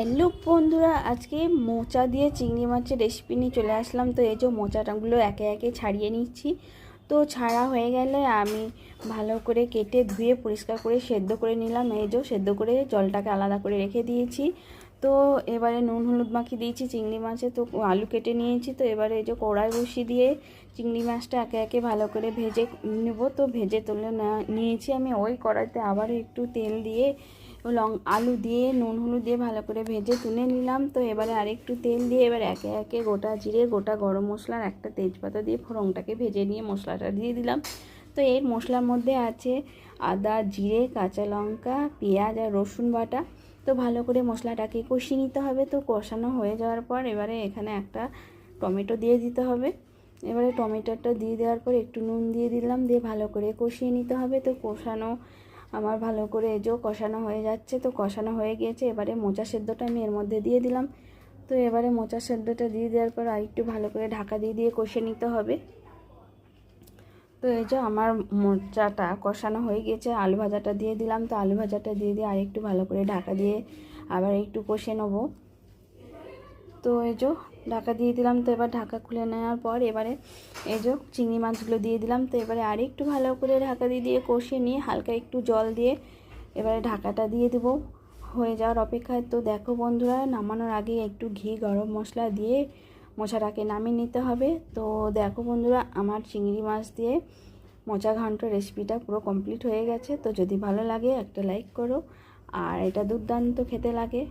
Hello বন্ধুরা, আজকে মোচা দিয়ে চিংড়ি মাছের রেসিপি নিয়ে চলে আসলাম। তো এই যে মোচাটাগুলো একে একে ছাড়িয়ে নিচ্ছি। তো ছাড়া হয়ে গেলে আমি ভালো করে কেটে ধুয়ে পরিষ্কার করে সেদ্ধ করে নিলাম। এই যে সেদ্ধ করে জলটাকে আলাদা করে রেখে দিয়েছি। তো এবারে নুন হলুদ মাখিয়ে দিয়েছি চিংড়ি মাছে। তো আলু কেটে নিয়েছি। তো এবারে এই যে কড়াই বসিয়ে দিয়ে চিংড়ি মাছটা একে একে ভালো করে ভেজে নেব। তো ভেজে তুলে নিয়েছি আমি। ওই কড়াইতে আবারও একটু তেল দিয়ে আলু দিয়ে নুন হলুদ দিয়ে ভালো করে ভেজে তুলে নিলাম। তো এবারে আরেকটু তেল দিয়ে এবার একে একে গোটা জিরে, গোটা গরম মশলার একটা তেজপাতা দিয়ে ফোড়নটাকে ভেজে নিয়ে মশলাটা দিয়ে দিলাম। তো এর মশলার মধ্যে আছে আদা, জিরে, কাঁচা লঙ্কা, পেঁয়াজ আর রসুন বাটা। তো ভালো করে মশলাটাকে কষিয়ে নিতে হবে। তো কষানো হয়ে যাওয়ার পর এবারে এখানে একটা টমেটো দিয়ে দিতে হবে। এবারে টমেটোটা দিয়ে দেওয়ার পর একটু নুন দিয়ে দিলাম, দিয়ে ভালো করে কষিয়ে নিতে হবে। তো কষানো আমার ভালো করে কষানো হয়ে যাচ্ছে। তো কষানো হয়ে গিয়েছে। এবারে মোচা সেদ্ধটা আমি এর মধ্যে দিয়ে দিলাম। তো এবারে মোচা সেদ্ধটা দিয়ে দেওয়ার পর আরেকটু ভালো করে ঢাকা দিয়ে দিয়ে কষে নিতে হবে। তো এই যে আমার মোচাটা কষানো হয়ে গেছে। আলু ভাজাটা দিয়ে দিলাম। তো আলু ভাজাটা দিয়ে দিয়ে আরেকটু ভালো করে ঢাকা দিয়ে আবার একটু কষে নেবো। তো এই যে ঢাকা দিয়ে দিলাম। তো এবার ঢাকা খুলে নেওয়ার পর এবারে এই যে চিংড়ি মাছগুলো দিয়ে দিলাম। তো এবারে আরেকটু ভালো করে ঢাকা দিয়ে দিয়ে কষিয়ে নিয়ে হালকা একটু জল দিয়ে এবারে ঢাকাটা দিয়ে দেবো হয়ে যাওয়ার অপেক্ষায়। তো দেখো বন্ধুরা, নামানোর আগে একটু ঘি, গরম মশলা দিয়ে মোচাটাকে নামিয়ে নিতে হবে। তো দেখো বন্ধুরা, আমার চিংড়ি মাছ দিয়ে মোচা ঘান্ট রেসিপিটা পুরো কমপ্লিট হয়ে গেছে। তো যদি ভালো লাগে একটা লাইক করো, আর এটা দুর্দান্ত খেতে লাগে।